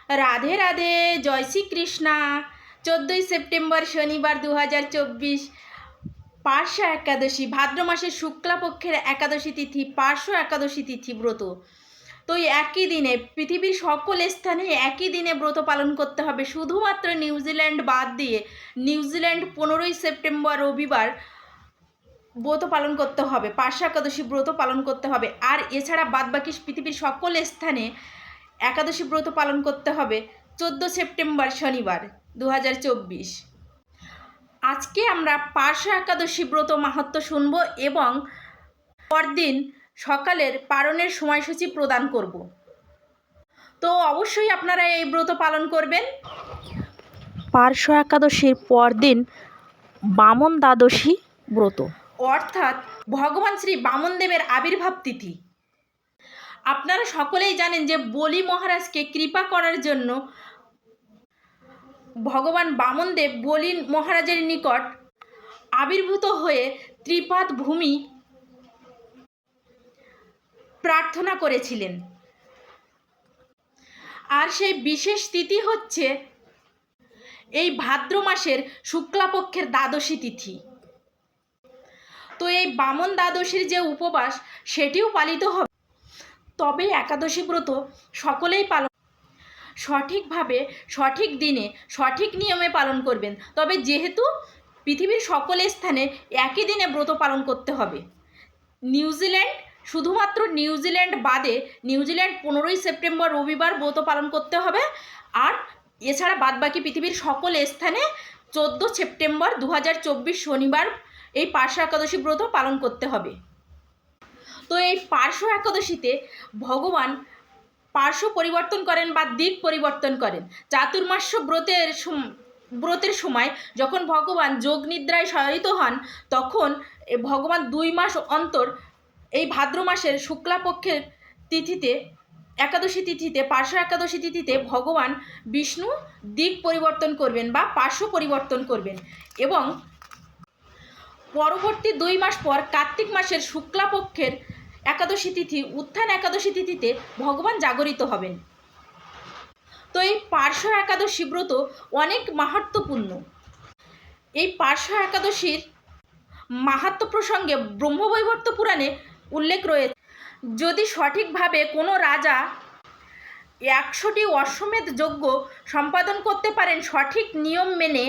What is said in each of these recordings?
রাধে রাধে, জয় Shri Krishna. 14ই September শনিবার 2024, পার্শ্ব একাদশী, ভাদ্র মাসের শুক্লাপক্ষের একাদশী তিথি, পার্শ্ব একাদশী তিথি ব্রত। তো একই দিনে পৃথিবীর সকল স্থানে একই দিনে ব্রত পালন করতে হবে, শুধুমাত্র নিউজিল্যান্ড বাদ দিয়ে। নিউজিল্যান্ড 15ই সেপ্টেম্বর রবিবার ব্রত পালন করতে হবে, পার্শ্ব একাদশী ব্রত পালন করতে হবে। আর এছাড়া বাদবাকি পৃথিবীর সকল স্থানে একাদশী ব্রত পালন করতে হবে 14 সেপ্টেম্বর শনিবার 2024। আজকে আমরা পার্শ্ব একাদশী ব্রত মাহাত্ম্য শুনব এবং পরদিন সকালের পারণের সময়সূচি প্রদান করব। তো অবশ্যই আপনারা এই ব্রত পালন করবেন। পার্শ্ব একাদশীর পরদিন বামন দ্বাদশী ব্রত, অর্থাৎ ভগবান শ্রী বামনদেবের আবির্ভাব তিথি। আপনারা সকলেই জানেন যে বলি মহারাজকে কৃপা করার জন্য ভগবান বামনদেব বলি মহারাজের নিকট আবির্ভূত হয়ে ত্রিপাদ ভূমি প্রার্থনা করেছিলেন। আর সেই বিশেষ তিথি হচ্ছে এই ভাদ্র মাসের শুক্লাপক্ষের দ্বাদশী তিথি। তো এই বামন দ্বাদশীর যে উপবাস সেটিও পালিত হবে। তবে একাদশী ব্রত সকলেই পালন সঠিকভাবে, সঠিক দিনে, সঠিক নিয়মে পালন করবেন। তবে যেহেতু পৃথিবীর সকল স্থানে একই দিনে ব্রত পালন করতে হবে, নিউজিল্যান্ড শুধুমাত্র নিউজিল্যান্ড বাদে, নিউজিল্যান্ড 15ই সেপ্টেম্বর রবিবার ব্রত পালন করতে হবে। আর এছাড়া বাদবাকি পৃথিবীর সকল স্থানে 14 সেপ্টেম্বর 2024 শনিবার এই পার্শ্ব একাদশী ব্রত পালন করতে হবে। তো এই পার্শ্ব একাদশীতে ভগবান পার্শ্ব পরিবর্তন করেন বা দিক পরিবর্তন করেন। চাতুর্মাস্য ব্রতের সময় যখন ভগবান যোগ নিদ্রায় শয়িত হন, তখন ভগবান 2 মাস অন্তর এই ভাদ্র মাসের শুক্লাপক্ষের তিথিতে, একাদশী তিথিতে, পার্শ্ব একাদশী তিথিতে ভগবান বিষ্ণু দিক পরিবর্তন করবেন বা পার্শ্ব পরিবর্তন করবেন। এবং পরবর্তী 2 মাস পর কার্তিক মাসের শুক্লাপক্ষের একাদশী তিথি, উত্থান একাদশী তিথিতে ভগবান জাগরিত হবেন। তো এই পার্শ্ব একাদশী ব্রত অনেক মাহাত্ম্যপূর্ণ। এই পার্শ্ব একাদশীর মাহাত্ম্য প্রসঙ্গে ব্রহ্মবৈবর্ত পুরাণে উল্লেখ রয়েছে। যদি সঠিকভাবে কোনো রাজা 100টি অশ্বমেধ যজ্ঞ সম্পাদন করতে পারেন সঠিক নিয়ম মেনে,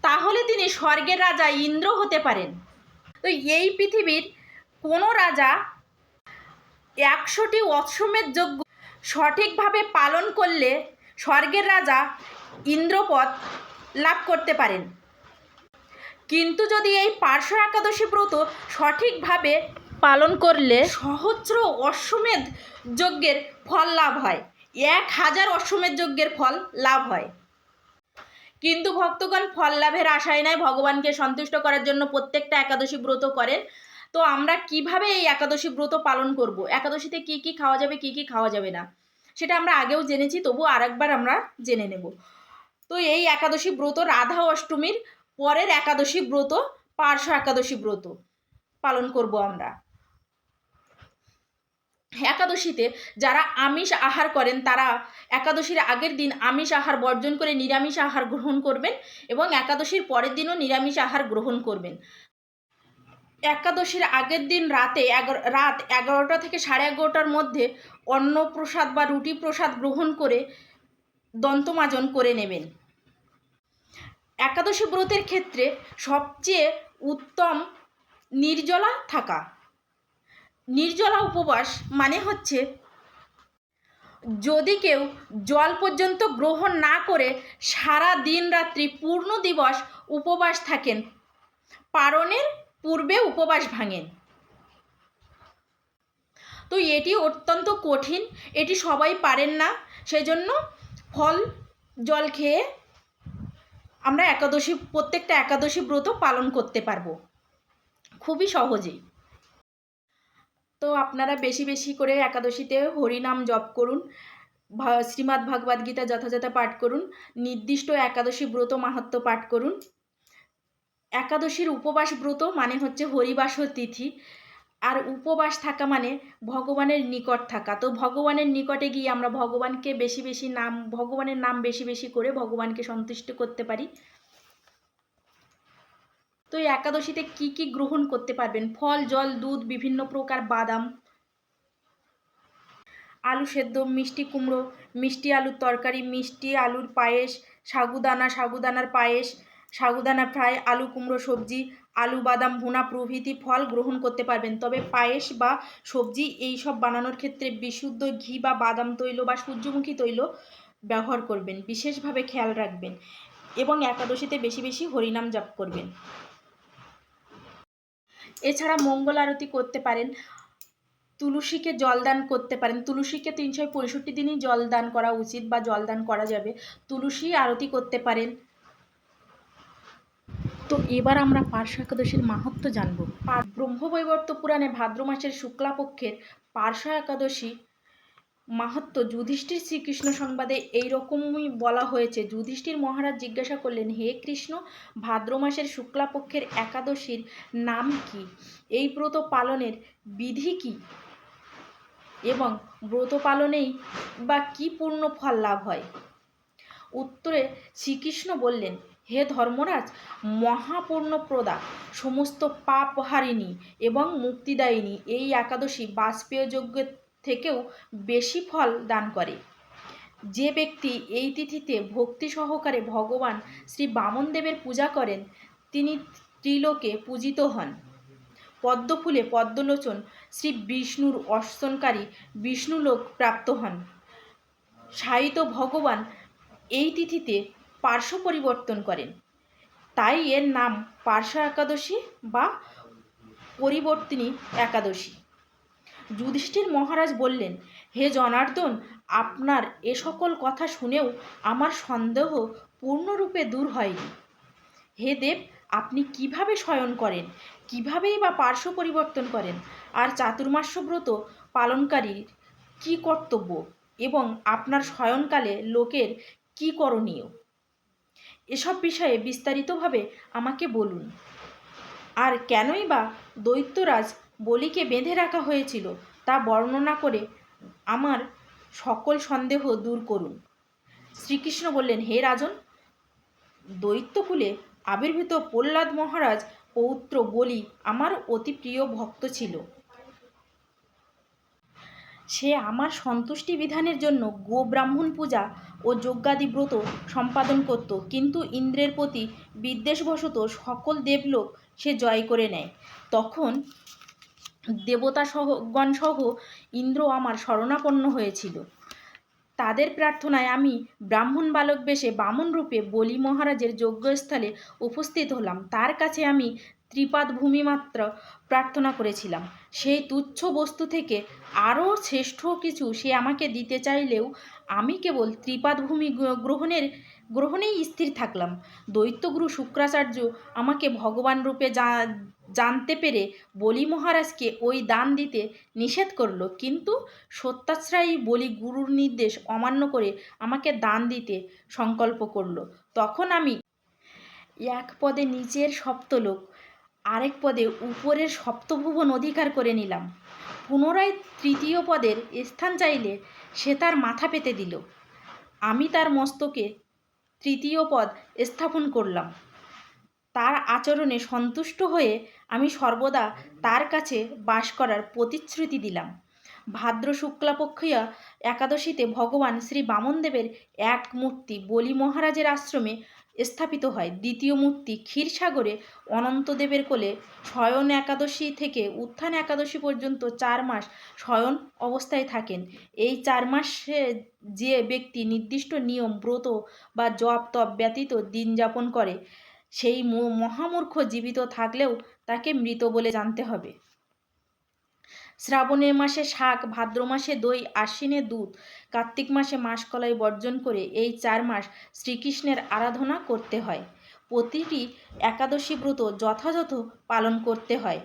তাহলে তিনি স্বর্গের রাজা ইন্দ্র হতে পারেন। তো এই পৃথিবীর কোনো রাজা 100টি অশ্বমেধ যজ্ঞ সঠিকভাবে পালন করলে স্বর্গের রাজা ইন্দ্রপদ লাভ করতে পারেন। কিন্তু যদি এই পার্শ্ব একাদশী ব্রত সঠিকভাবে পালন করলে সহস্র অশ্বমেধ যজ্ঞের ফল লাভ হয়, 1000 অশ্বমেধ যজ্ঞের ফল লাভ হয়। কিন্তু ভক্তগণ ফল লাভের আশায় নয়, ভগবানকে সন্তুষ্ট করার জন্য প্রত্যেকটা একাদশী ব্রত করেন। তো আমরা কিভাবে এই একাদশী ব্রত পালন করব, একাদশীতে কি কি খাওয়া যাবে, কি কি খাওয়া যাবে না, সেটা আমরা আগেও জেনেছি, তবু আরেকবার আমরা জেনে নেব। তো এই একাদশী ব্রত রাধা অষ্টমীর পরের একাদশী ব্রত, পার্শ্ব একাদশী ব্রত পালন করব আমরা। একাদশীতে যারা আমিষ আহার করেন তারা একাদশীর আগের দিন আমিষ আহার বর্জন করে নিরামিষ আহার গ্রহণ করবেন এবং একাদশীর পরের দিনও নিরামিষ আহার গ্রহণ করবেন। একাদশীর আগের দিন রাত 11টা থেকে 11:30টার মধ্যে অন্ন প্রসাদ বা রুটি প্রসাদ গ্রহণ করে দন্তমাজন করে নেবেন। একাদশী ব্রতের ক্ষেত্রে সবচেয়ে উত্তম নির্জলা থাকা। নির্জলা উপবাস মানে হচ্ছে, যদি কেউ জল পর্যন্ত গ্রহণ না করে সারা দিন রাত্রি পূর্ণ দিবস উপবাস থাকেন, পারণের পূর্বে উপবাস ভাঙেন। তো এটি অত্যন্ত কঠিন, এটি সবাই পারেন না। সেই জন্য ফল জল খেয়ে আমরা প্রত্যেকটা একাদশী ব্রত পালন করতে পারবো খুবই সহজেই। তো আপনারা বেশি বেশি করে একাদশীতে হরিনাম জপ করুন, শ্রীমদ্ ভাগবত গীতা যথাযথ পাঠ করুন, নির্দিষ্ট একাদশী ব্রত মাহাত্ম্য পাঠ করুন। একাদশীর উপবাস ব্রত মানে হচ্ছে হরিবাসর তিথি। আর উপবাস থাকা মানে ভগবানের নিকট থাকা। তো ভগবানের নিকটে গিয়ে আমরা ভগবানকে ভগবানের নাম বেশি বেশি করে ভগবানকে সন্তুষ্ট করতে পারি। তো এই একাদশীতে কি কি গ্রহণ করতে পারবেন? ফল, জল, দুধ, বিভিন্ন প্রকার বাদাম, আলু সেদ্ধ, মিষ্টি কুমড়ো, মিষ্টি আলুর তরকারি, মিষ্টি আলুর পায়েস, সাগুদানার পায়েস, সাগুদানা ফ্রাই, আলু কুমড়ো সবজি, আলু বাদাম ভুনা প্রভৃতি ফল গ্রহণ করতে পারবেন। তবে পায়েস বা সবজি এই সব বানানোর ক্ষেত্রে বিশুদ্ধ ঘি বা বাদাম তৈল বা সূর্যমুখী তৈল ব্যবহার করবেন, বিশেষভাবে খেয়াল রাখবেন। এবং একাদশীতে বেশি বেশি হরিনাম জপ করবেন। এছাড়া মঙ্গল আরতি করতে পারেন, তুলসীকে জলদান করতে পারেন। তুলসীকে 365 দিনই জলদান করা উচিত বা জলদান করা যাবে। তুলসী আরতি করতে পারেন। তো এবার আমরা পার্শ্ব একাদশীর মাহাত্ম্য জানব। ব্রহ্মবৈবর্ত পুরাণে ভাদ্র মাসের শুক্লাপক্ষের পার্শ্ব একাদশী মাহাত্ম্য যুধিষ্ঠির শ্রীকৃষ্ণ সংবাদে এইরকমই বলা হয়েছে। যুধিষ্ঠির মহারাজ জিজ্ঞাসা করলেন, হে কৃষ্ণ, ভাদ্র মাসের শুক্লাপক্ষের একাদশীর নাম কি? এই ব্রত পালনের বিধি কি? এবং ব্রত পালনেই বা কি পূর্ণ ফল লাভ হয়? উত্তরে শ্রীকৃষ্ণ বললেন, হে ধর্মরাজ, মহাপূর্ণপ্রদা, সমস্ত পাপহারিণী এবং মুক্তিদায়িনী এই একাদশী বাজপেয় যজ্ঞের থেকেও বেশি ফল দান করে। যে ব্যক্তি এই তিথিতে ভক্তি সহকারে ভগবান শ্রী বামনদেবের পূজা করেন তিনি ত্রিলোকে পূজিত হন। পদ্মফুলে পদ্মলোচন শ্রী বিষ্ণুর অর্চনকারী বিষ্ণুলোক প্রাপ্ত হন। সাহিত্য ভগবান এই তিথিতে পার্শ্ব পরিবর্তন করেন, তাই এর নাম পার্শ্ব একাদশী বা পরিবর্তিনী একাদশী। যুধিষ্ঠির মহারাজ বললেন, হে জনার্দন, আপনার এ সকল কথা শুনেও আমার সন্দেহ পূর্ণরূপে দূর হয়নি। হে দেব, আপনি কিভাবে শয়ন করেন, কিভাবেই বা পার্শ্ব পরিবর্তন করেন, আর চাতুর্মাস্য ব্রত পালনকারীর কি কর্তব্য, এবং আপনার শয়নকালে লোকের কি করণীয়, এসব বিষয়ে বিস্তারিতভাবে আমাকে বলুন। আর কেনই বা দৈত্যরাজ বলিকে বেঁধে রাখা হয়েছিল তা বর্ণনা করে আমার সকল সন্দেহ দূর করুন। শ্রীকৃষ্ণ বললেন, হে রাজন, দৈত্যকুলে আবির্ভূত প্রহ্লাদ মহারাজ পৌত্র বলি আমার অতি প্রিয় ভক্ত ছিল। সে আমার সন্তুষ্টি বিধানের জন্য গোব্রাহ্মণ পূজা ও যজ্ঞাদি ব্রত সম্পাদন করত, কিন্তু ইন্দ্রের প্রতি বিদ্বেষবশত সকল দেবলোক সে জয় করে নেয়। তখন দেবতাগণ সহ ইন্দ্র আমার শরণাপন্ন হয়েছিল। তাদের প্রার্থনায় আমি ব্রাহ্মণ বালক বেশে বামন রূপে বলি মহারাজের যজ্ঞস্থলে উপস্থিত হলাম। তার কাছে আমি ত্রিপাদ ভূমি মাত্র প্রার্থনা করেছিলাম। সেই তুচ্ছ বস্তু থেকে আরও শ্রেষ্ঠ কিছু সে আমাকে দিতে চাইলেও আমি কেবল ত্রিপাদ ভূমি গ্রহণেই স্থির থাকলাম। দৈত্যগুরু শুক্রাচার্য আমাকে ভগবান রূপে জানতে পেরে বলি মহারাজকে ওই দান দিতে নিষেধ করল, কিন্তু সত্যাশ্রয়ী বলি গুরুর নির্দেশ অমান্য করে আমাকে দান দিতে সংকল্প করল। তখন আমি এক পদে নিচের সপ্তলোক, আরেক পদে উপরের সপ্তভুবন অধিকার করে নিলাম। পুনরায় তৃতীয় পদের স্থান চাইলে সে তার মাথা পেতে দিল। আমি তার মস্তকে তৃতীয় পদ স্থাপন করলাম। তার আচরণে সন্তুষ্ট হয়ে আমি সর্বদা তার কাছে বাস করার প্রতিশ্রুতি দিলাম। ভাদ্র শুক্লাপক্ষীয়া একাদশীতে ভগবান শ্রী বামনদেবের এক মূর্তি বলি মহারাজের আশ্রমে স্থাপিত হয়। দ্বিতীয় মূর্তি ক্ষীরসাগরে অনন্তদেবের কোলে শয়ন একাদশী থেকে উত্থান একাদশী পর্যন্ত 4 মাস শয়ন অবস্থায় থাকেন। এই 4 মাসে যে ব্যক্তি নির্দিষ্ট নিয়ম ব্রত বা জপ তপ ব্যতীত দিন যাপন করে সেই মহামূর্খ জীবিত থাকলেও তাকে মৃত বলে জানতে হবে। শ্রাবণের মাসে শাক, ভাদ্র মাসে দই, আশ্বিনে দুধ, কার্তিক মাসে মাসকলাই বর্জন করে এই 4 মাস শ্রীকৃষ্ণের আরাধনা করতে হয়। প্রতিটি একাদশী ব্রত যথাযথ পালন করতে হয়।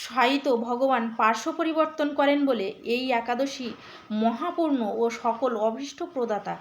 সাহিত্য ভগবান পার্শ্ব পরিবর্তন করেন বলে এই একাদশী মহাপূর্ণ ও সকল অভীষ্ট প্রদাতা।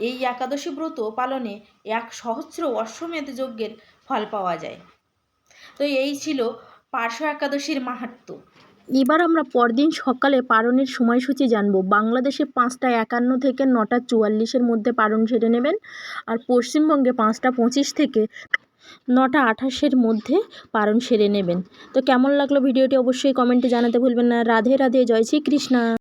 এই একাদশী ব্রত পালনে 1 সহস্র অশ্বমেধ যজ্ঞের ফল পাওয়া যায়। তো এই ছিল পার্শ্ব একাদশীর মাহাত্ম্য। এবার আমরা পরদিন সকালে পালনের সময়সূচি জানব। বাংলাদেশে 5টা 51 থেকে 9টা 44-এর মধ্যে পালন সেরে নেবেন। আর পশ্চিমবঙ্গে 5টা 25 থেকে 9টা 28-এর মধ্যে পালন সেরে নেবেন। তো কেমন লাগলো ভিডিওটি অবশ্যই কমেন্টে জানাতে ভুলবেন না। রাধে রাধে, জয় শ্রী কৃষ্ণা।